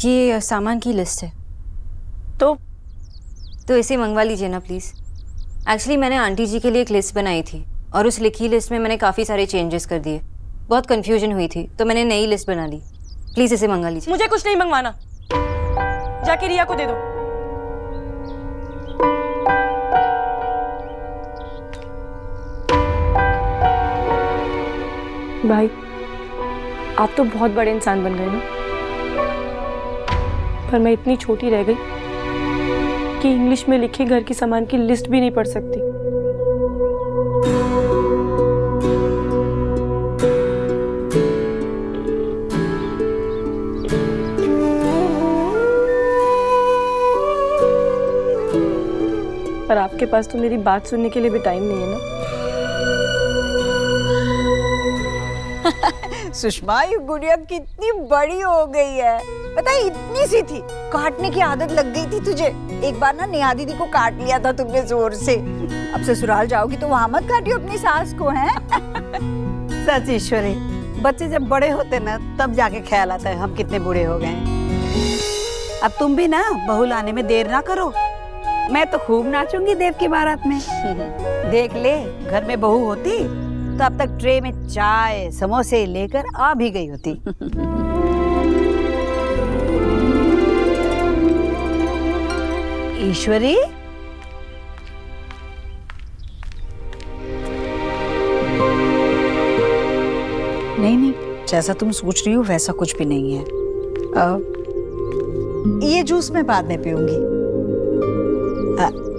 ये सामान की लिस्ट है। तो इसे मंगवा लीजिए ना प्लीज़। एक्चुअली मैंने आंटी जी के लिए एक लिस्ट बनाई थी और उस लिखी लिस्ट में मैंने काफ़ी सारे चेंजेस कर दिए। बहुत कन्फ्यूजन हुई थी तो मैंने नई लिस्ट बना ली। प्लीज़ इसे मंगा लीजिए। मुझे कुछ नहीं मंगवाना, जाके रिया को दे दो। भाई आप तो बहुत बड़े इंसान बन गए ना, पर मैं इतनी छोटी रह गई कि इंग्लिश में लिखे घर की सामान की लिस्ट भी नहीं पढ़ सकती। पर आपके पास तो मेरी बात सुनने के लिए भी टाइम नहीं है ना। सुषमा, ये गुड़िया कितनी बड़ी हो गई है। पता है, इतनी सी थी, काटने की आदत लग गई थी तुझे। एक बार ना नेहा दीदी को काट लिया था तुमने जोर से। अब ससुराल जाओगी तो वहां मत काटियो अपनी सास को, हैं? सच ईश्वरी, बच्चे जब बड़े होते ना तब जाके ख्याल आता है हम कितने बूढ़े हो गए। अब तुम भी ना बहू लाने में देर ना करो। मैं तो खूब नाचूंगी देव की बारात में। देख ले, घर में बहू होती तो अब तक ट्रे में चाय समोसे लेकर आ भी गई होती। ईश्वरी, नहीं, जैसा तुम सोच रही हो वैसा कुछ भी नहीं है। ये जूस मैं बाद में पीऊंगी।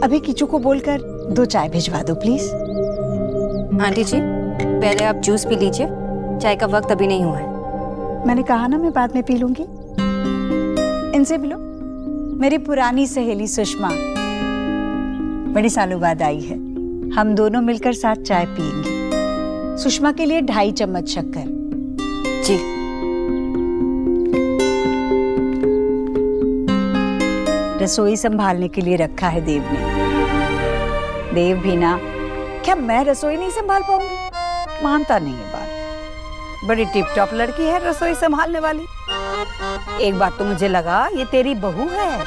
अभी किचू को बोलकर 2 चाय भिजवा दो प्लीज। आंटी जी पहले आप जूस पी लीजिए, चाय का वक्त अभी नहीं हुआ है। मैंने कहा ना मैं बाद में पी लूंगी। इनसे मिलो, मेरी पुरानी सहेली सुषमा बड़ी सालों बाद आई है। हम दोनों मिलकर साथ चाय पियेंगे। सुषमा के लिए 2.5 चम्मच शक्कर। जी। रसोई संभालने के लिए रखा है देव ने। देव भी ना, क्या मैं रसोई नहीं संभाल पाऊंगी? मानता नहीं है बात। बड़ी टिप टॉप लड़की है रसोई संभालने वाली। एक बार तो मुझे लगा ये तेरी बहू है।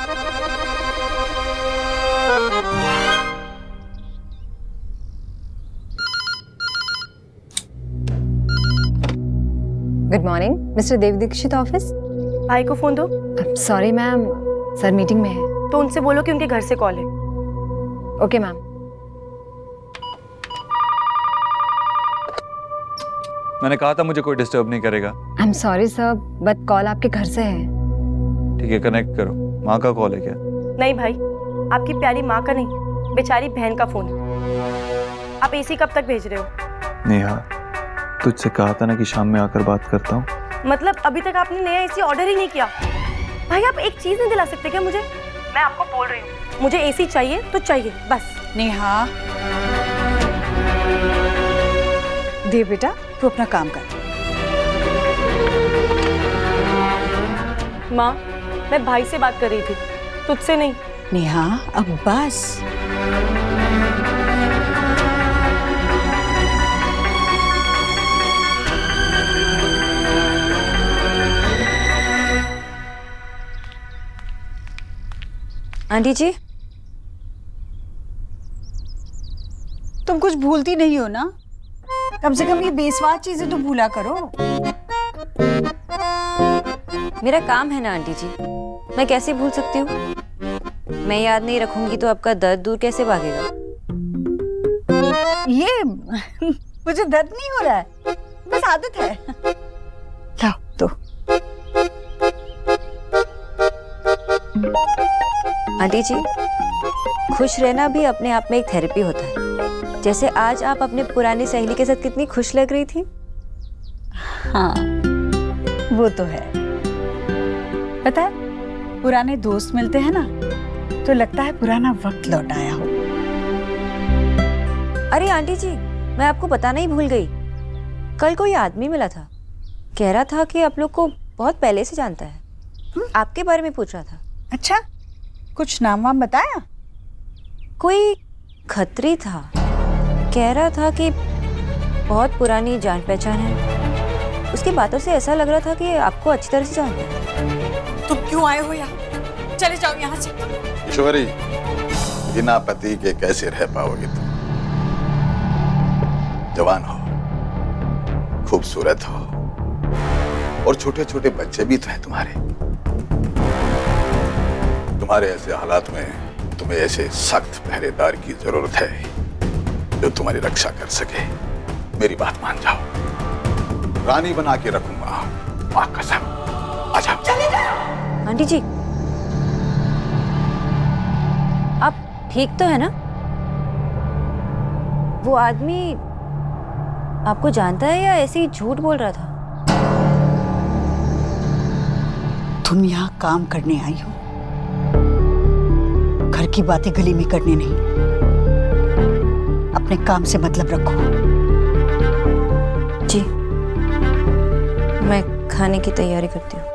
गुड मॉर्निंग मिस्टर देव दीक्षित ऑफिस। भाई को फोन दो। सॉरी मैम, सर मीटिंग में है। तो उनसे बोलो कि उनके घर से कॉल है। Okay ma'am. मैंने कहा था मुझे कोई डिस्टर्ब नहीं करेगा। I am sorry sir, but call आपके घर से है। ठीक है, कनेक्ट करो। माँ का कॉल है क्या? नहीं भाई, आपकी प्यारी माँ का नहीं, बेचारी बहन का फोन है। आप एसी कब तक भेज रहे हो? नेहा, तुझसे कहा था ना कि शाम में आकर बात करता हूँ। मतलब अभी तक आपने नया एसी ऑर्डर ही नहीं किया? भाई आप एक चीज नहीं दिला सकते क्या मुझे? मैं आपको बोल रही हूँ, मुझे एसी चाहिए तो चाहिए बस। नेहा, देव बेटा तू अपना काम कर। माँ, मैं भाई से बात कर रही थी, तुझसे नहीं। नेहा अब बस। आंटी जी तुम कुछ भूलती नहीं हो ना? कम से कम ये बेस्वाद चीजें तो भूला करो। मेरा काम है ना आंटी जी, मैं कैसे भूल सकती हूँ? मैं याद नहीं रखूंगी तो आपका दर्द दूर कैसे भागेगा? ये मुझे दर्द नहीं हो रहा है, बस आदत है। लाओ तो। आंटी जी, खुश रहना भी अपने आप में एक थेरेपी होता है। जैसे आज आप अपने पुरानी सहेली के साथ कितनी खुश लग रही थी। हाँ, वो तो है। पता है, पुराने दोस्त मिलते हैं ना तो लगता है पुराना वक्त लौट आया हो। अरे आंटी जी, मैं आपको बताना ही भूल गई। कल कोई आदमी मिला था, कह रहा था कि आप लोग को बहुत पहले से जानता है। आपके बारे में पूछ रहा था। अच्छा, कुछ नाम वाम बताया? कोई खत्री था, कह रहा था कि बहुत पुरानी जान पहचान है। उसकी बातों से ऐसा लग रहा था कि आपको अच्छी तरह से जानता है। तुम क्यों आए हो यहाँ? चले जाओ यहाँ से। ईश्वरी, बिना पति के कैसे रह पाओगे तुम? जवान हो, खूबसूरत हो, और छोटे छोटे बच्चे भी तो हैं तुम्हारे। तुम्हारे ऐसे हालात में तुम्हें ऐसे सख्त पहरेदार की जरूरत है जो तुम्हारी रक्षा कर सके। मेरी बात मान जाओ, रानी बना के रखूंगा, मां कसम। आ जाओ। चले जाओ। आंटी जी, आप ठीक तो है ना? वो आदमी आपको जानता है या ऐसे ही झूठ बोल रहा था? तुम यहाँ काम करने आई हो, घर की बातें गली में करने नहीं। अपने काम से मतलब रखो। जी, मैं खाने की तैयारी करती हूँ।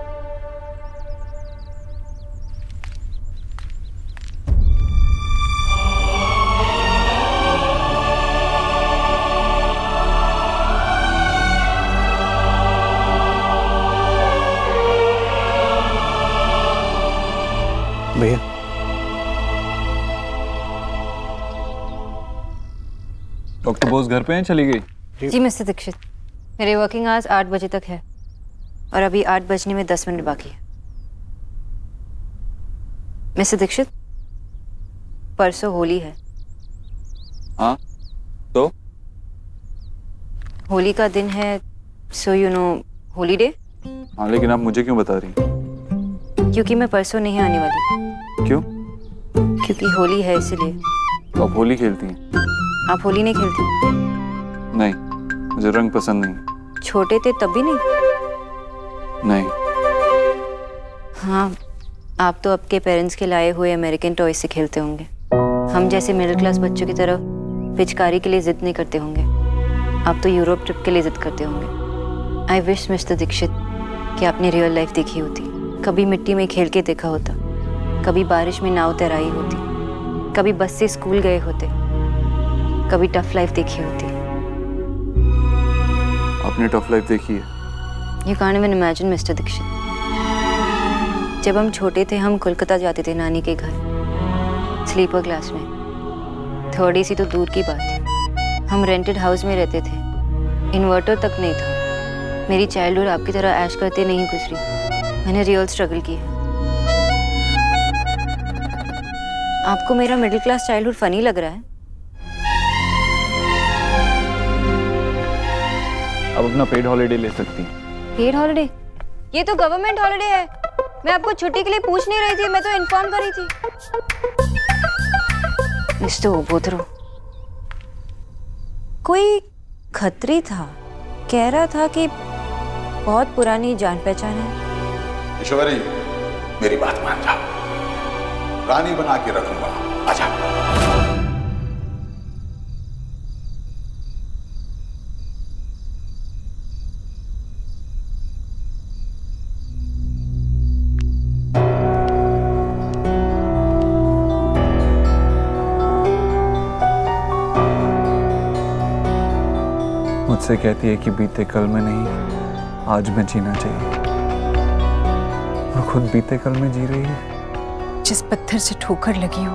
भैया, डॉक्टर बोस घर पे हैं? चली गई? जी मिस्टर दीक्षित, मेरे वर्किंग आवर्स 8 बजे तक है और अभी 8 बजने में 10 मिनट बाकी है। मिस्टर दीक्षित, परसों होली है। हाँ, तो होली का दिन है, so you know Holi day. हाँ, लेकिन आप मुझे क्यों बता रही हैं? क्योंकि मैं परसों नहीं आने वाली। क्यों? क्योंकि होली है इसलिए। तो आप होली खेलती हैं? आप होली नहीं खेलती? नहीं, मुझे रंग पसंद नहीं। छोटे थे तब भी नहीं? नहीं। हाँ, आप तो आपके पेरेंट्स के लाए हुए अमेरिकन टॉय से खेलते होंगे। हम जैसे मिडिल क्लास बच्चों की तरफ पिचकारी के लिए जिद नहीं करते होंगे। आप तो यूरोप ट्रिप के लिए जिद करते होंगे। आई विश मिस्टर दीक्षित कि आपने रियल लाइफ देखी होती, कभी मिट्टी में खेल के देखा होता, कभी बारिश में नाव तैराई होती, कभी बस से स्कूल गए होते, कभी टफ लाइफ देखी होती। आपने टफ लाइफ देखी है? You can't even imagine mister Dikshit. जब हम छोटे थे हम कोलकाता जाते थे नानी के घर, स्लीपर क्लास में। थर्ड एसी तो दूर की बात है। हम रेंटेड हाउस में रहते थे, इन्वर्टर तक नहीं था। मेरी चाइल्डहुड आपकी तरह ऐश करते नहीं गुजरी, मैंने रियल स्ट्रगल की है। आपको मेरा मिडिल क्लास चाइल्डहुड फनी लग रहा है? अब अपना पेड हॉलीडे ले सकती हैं। Paid holiday? ये तो गवर्नमेंट हॉलिडे है। मैं आपको छुट्टी के लिए पूछ नहीं रही थी, मैं तो इन्फॉर्म कर रही थी। मिस्टर ओबोधरो, कोई खत्री था, कह रहा था कि बहुत पुरानी जान पहचान है। ईश्वरी, मेरी बात मान जाओ, रानी बना के रखूंगा। आ जाओ। मुझसे कहती है कि बीते कल में नहीं, आज में जीना चाहिए, और खुद बीते कल में जी रही है। जिस पत्थर से ठोकर लगी हो,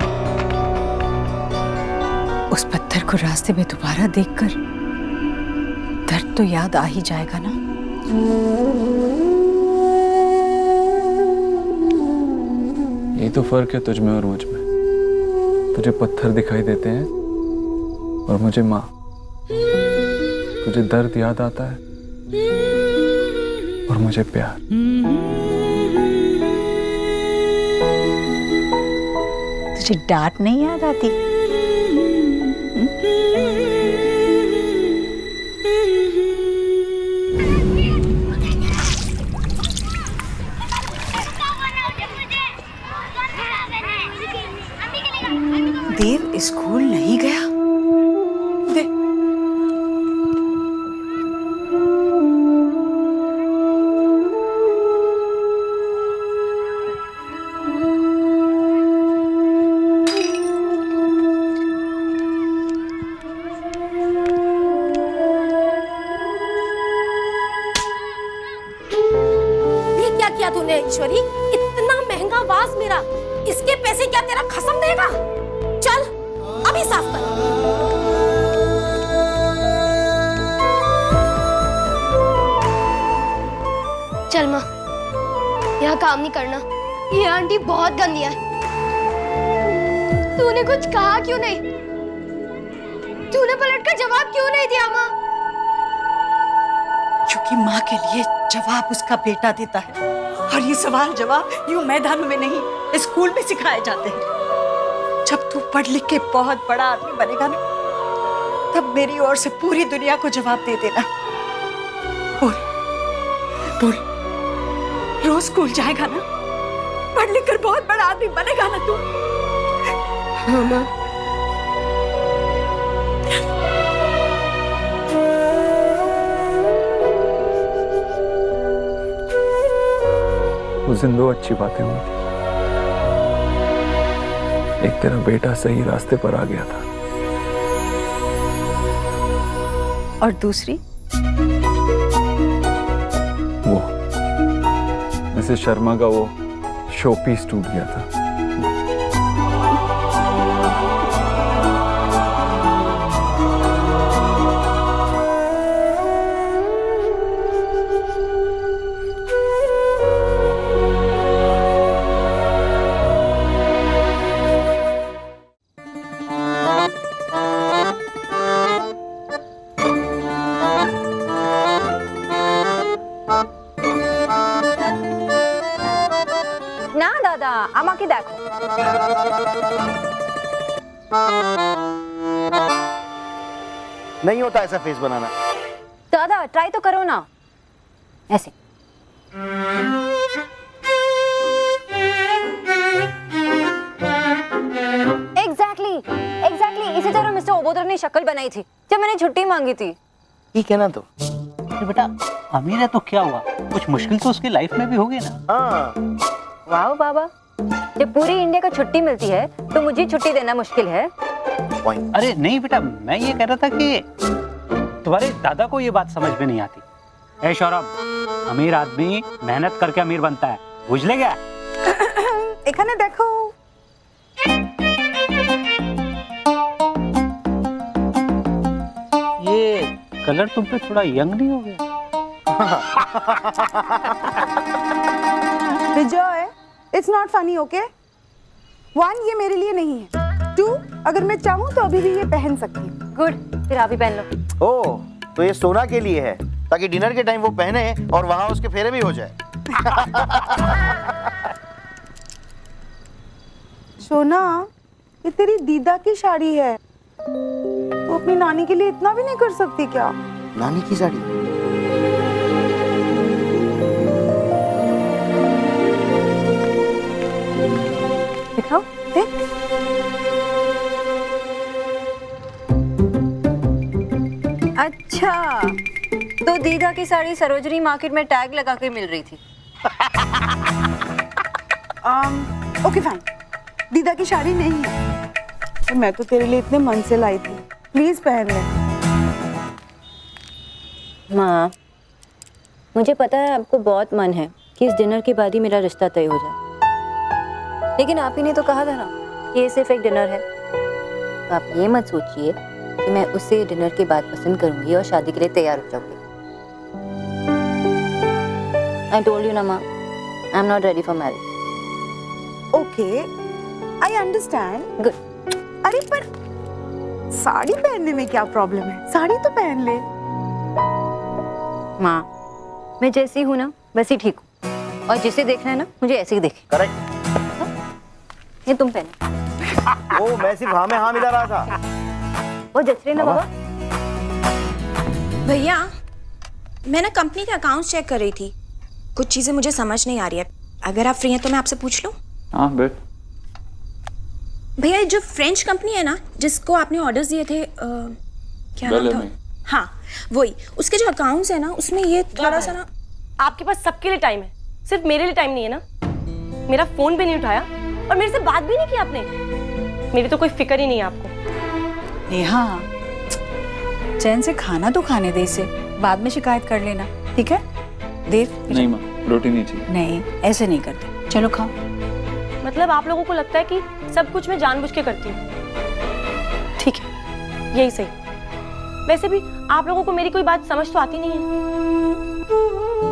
उस पत्थर को रास्ते में दोबारा देखकर दर्द तो याद आ ही जाएगा ना। यही तो फर्क है तुझ में और मुझ में। तुझे पत्थर दिखाई देते हैं और मुझे माँ। तुझे दर्द याद आता है और मुझे प्यार। तुझे डांट नहीं याद आती? देव स्कूल नहीं गया? ये क्या किया तूने ईश्वरी? रहा, इसके पैसे क्या तेरा खसम देगा? चल अभी साफ कर। चल माँ, यहाँ काम नहीं करना, ये आंटी बहुत गंदी है। तूने कुछ कहा क्यों नहीं? तूने पलटकर जवाब क्यों नहीं दिया माँ? क्योंकि माँ के लिए जवाब उसका बेटा देता है, और ये सवाल जवाब यूं मैदान में नहीं, स्कूल में सिखाए जाते हैं। जब तू पढ़ लिख के बहुत बड़ा आदमी बनेगा ना, तब मेरी ओर से पूरी दुनिया को जवाब दे देना। बोल बोल, रोज स्कूल जाएगा ना? पढ़ लिख कर बहुत बड़ा आदमी बनेगा ना तू? हाँ माँ। उस दिन 2 अच्छी बातें हुई। एक तेरा बेटा सही रास्ते पर आ गया था, और दूसरी, वो मिसेस शर्मा का वो शो पीस टूट गया था। ना दादा, আমাকে দেখো। नहीं होता ऐसा फेस बनाना। दादा ट्राई तो करो ना, ऐसे। एग्जैक्टली इसी तरह मिस्टर ओबोदर ने शक्ल बनाई थी जब मैंने छुट्टी मांगी थी। ठीक है ना? तो अरे बेटा, अमीर है तो क्या हुआ, कुछ मुश्किल तो उसकी लाइफ में भी होगी ना। हाँ, वाह बाबा, जब पूरी इंडिया को छुट्टी मिलती है तो मुझे छुट्टी देना मुश्किल है? पॉइंट। अरे नहीं बेटा, मैं ये कह रहा था कि तुम्हारे दादा को ये बात समझ में नहीं आती। ए सौरभ, अमीर आदमी मेहनत करके अमीर बनता है, बुझले क्या? এখানে देखो। ये कलर तुम पे थोड़ा यंग नहीं हो गया? विजय, इट्स नॉट फनी, ओके? 1, ये मेरे लिए नहीं है। 2, अगर मैं चाहूँ तो अभी भी ये पहन सकती हूँ। गुड, फिर आप ही पहन लो। ओह, तो ये सोना के लिए है, ताकि डिनर के टाइम वो पहने और वहां उसके फेरे भी हो जाए। सोना, ये तेरी दीदा की साड़ी है, तो अपनी नानी के लिए इतना भी नहीं कर सकती क्या? नानी की साड़ी? दिखाओ, देख। अच्छा, तो दीदा की साड़ी सरोजनी मार्केट में टैग लगा के मिल रही थी। ओके फाइन, दीदा की साड़ी नहीं है, तो मैं तो तेरे लिए इतने मन से लाई थी, प्लीज पहन ले। माँ, मुझे पता है आपको बहुत मन है कि इस डिनर के बाद ही मेरा रिश्ता तय हो जाए, लेकिन आप ही ने तो कहा था ना कि ये सिर्फ एक डिनर है। तो आप ये मत सोचिए कि मैं उससे डिनर के बाद पसंद करूंगी और शादी के लिए तैयार हो जाऊंगी। I told you ना माँ, I'm not ready for marriage. Okay, I understand. Good. अरे पर साड़ी पहनने में क्या प्रॉब्लम है? साड़ी तो पहन ले। माँ, मैं जैसी हूँ ना वैसी ठीक हूँ, और जिसे देखना है ना मुझे ऐसे ही देखे। करेक्ट। ये तुम पहने। ओ, मैं सिर्फ हाँ में हाँ मिला रहा था। वो जच रही ना बाबा। भैया, मैं ना कंपनी के अकाउंट्स चेक कर रही थी, कुछ चीजें मुझे समझ नहीं आ रही है। अगर आप फ्री हैं तो मैं आपसे पूछ लूं? हाँ बेट। भैया, जो फ्रेंच कंपनी है ना जिसको आपने ऑर्डर्स दिए थे, क्या नाम था? हाँ वही, उसके जो अकाउंट्स है ना उसमें ये थोड़ा सा ना। आपके पास सबके लिए टाइम है, सिर्फ मेरे लिए टाइम नहीं है ना? मेरा फोन भी नहीं उठाया और मेरे से बात भी नहीं की आपने। मेरी तो कोई फिक्र ही नहीं है आपको। नेहा, चैन से खाना तो खाने दे इसे, बाद में शिकायत कर लेना, ठीक है? देव, नहीं माँ, रोटी नहीं चाहिए। नहीं, ऐसे नहीं करते। चलो खाओ। मतलब मतलब आप लोगों को लगता है कि सब कुछ मैं जानबूझ के करती हूँ। ठीक है, यही सही। वैसे भी आप लोगों को मेरी कोई बात समझ तो आती नहीं है।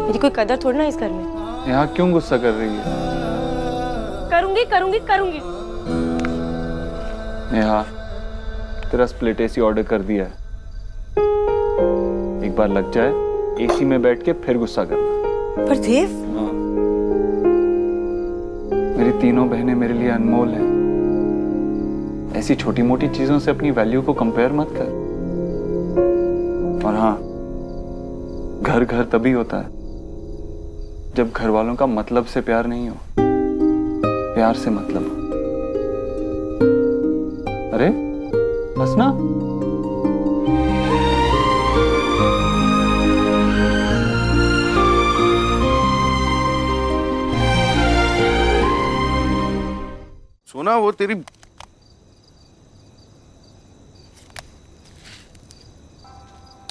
मेरी कोई कदर थोड़ी ना इस घर में। यहाँ क्यों गुस्सा कर रही है? करूंगी करूंगी करूंगी। नेहा, तेरा स्प्लिट एसी ऑर्डर कर दिया है। एक बार लग जाए एसी में बैठ के फिर गुस्सा करना। पर देव, हाँ। मेरी तीनों बहनें मेरे लिए अनमोल हैं। ऐसी छोटी मोटी चीजों से अपनी वैल्यू को कंपेयर मत कर। और हाँ, घर घर तभी होता है जब घर वालों का मतलब से प्यार नहीं हो, प्यार से मतलब हो। अरे हंसना। सुना वो तेरी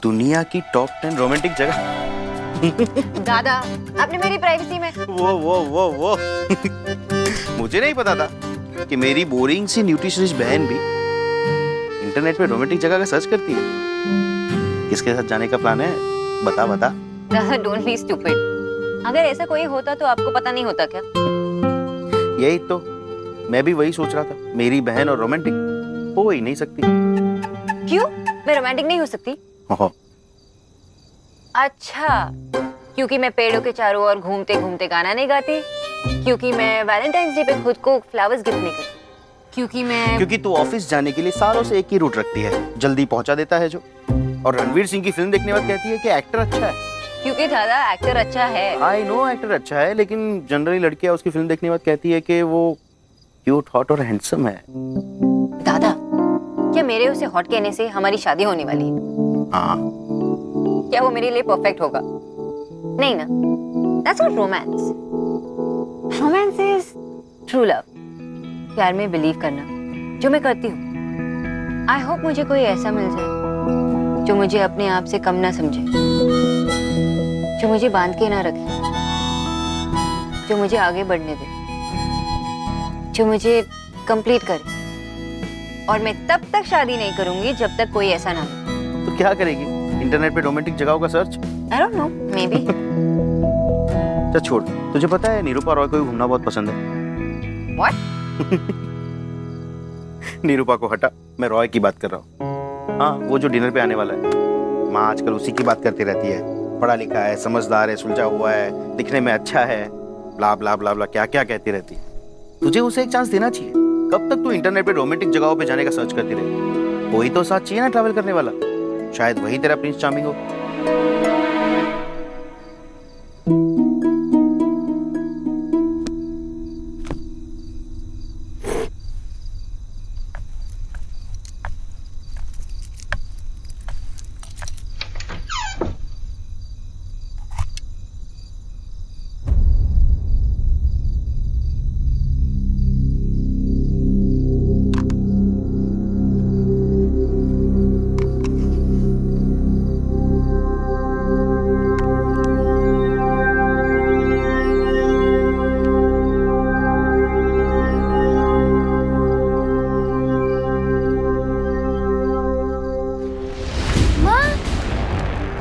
दुनिया की टॉप 10 रोमांटिक जगह। दादा, आपने मेरी प्राइवेसी में। वो मुझे नहीं पता था कि मेरी बोरिंग सी न्यूट्रिशनिस्ट बहन भी इंटरनेट पे रोमांटिक जगह का सर्च करती है। किसके साथ जाने का प्लान है? बता बता। दादा, डोंट बी स्टूपिड। अगर ऐसा कोई होता तो आपको पता नहीं होता क्या? यही तो मैं भी वही सोच रहा था। मेरी बहन और रोमांटिक हो ही नहीं सकती। क्यों? मैं रोमांटिक नहीं हो सकती? अच्छा, क्योंकि मैं पेड़ों के चारों ओर घूमते घूमते गाना नहीं गाती, क्योंकि मैं वैलेंटाइंस डे पे खुद को फ्लावर्स गिफ्ट नहीं करती, क्योंकि तू ऑफिस जाने के लिए सालों से एक ही रूट रखती है, जल्दी पहुंचा देता है जो। और रणवीर सिंह की फिल्म देखने के बाद कहती है कि एक्टर अच्छा है। क्योंकि दादा एक्टर अच्छा है। आई नो एक्टर अच्छा है, लेकिन जनरली लड़कियां उसकी फिल्म देखने के बाद कहती है कि वो क्यूट, हॉट और हैंडसम है। दादा, क्या मेरे उसे हॉट कहने से हमारी शादी होने वाली है? हाँ। क्या वो मेरे लिए परफेक्ट होगा? नहीं ना। That's not romance. Romance is true love. प्यार में बिलीव करना, जो मैं करती हूँ। I hope मुझे कोई ऐसा मिल जाए जो मुझे अपने आप से कम ना समझे, जो मुझे बांध के ना रखे, जो मुझे आगे बढ़ने दे, जो मुझे कंप्लीट करे। और मैं तब तक शादी नहीं करूंगी जब तक कोई ऐसा ना हो। तो क्या करेगी? इंटरनेट पे रोमांटिक जगहों का search? I don't know, maybe. चल छोड़, तुझे पता है निरूपा रॉय को घूमना बहुत पसंद है। What? निरूपा को हटा, मैं रॉय की बात कर रहा हूँ। हाँ, वो जो डिनर पे आने वाला है। माँ आजकल उसी की बात करती रहती है। पढ़ा लिखा है, समझदार है, सुलझा हुआ है, दिखने में अच्छा है, ब्ला ब्ला ब्ला ब्ला क्या क्या कहती रहती है। तुझे उसे एक चांस देना चाहिए। कब तक तू इंटरनेट पे रोमांटिक जगहों पे जाने का सर्च करती रही? कोई तो साथ चाहिए ना ट्रैवल करने वाला। शायद वही तेरा प्रिंस चार्मिंग हो।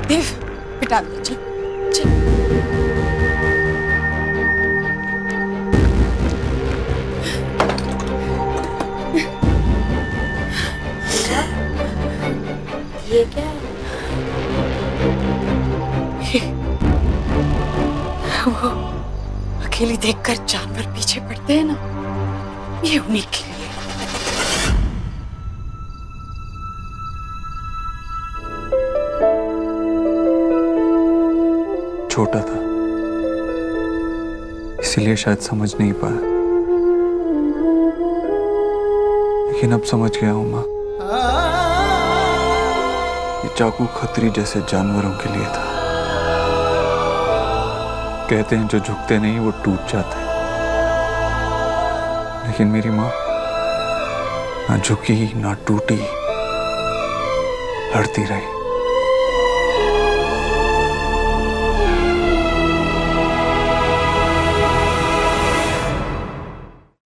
देव, पिटा दो, चल, चल। ये क्या है? वो अकेली देखकर जानवर पीछे पड़ते हैं ना, ये उन्हीं के लिए। छोटा था, इसीलिए शायद समझ नहीं पाया, लेकिन अब समझ गया हूं माँ। ये चाकू खतरी जैसे जानवरों के लिए था। कहते हैं जो झुकते नहीं वो टूट जाते हैं, लेकिन मेरी माँ ना झुकी ना टूटी, लड़ती रही।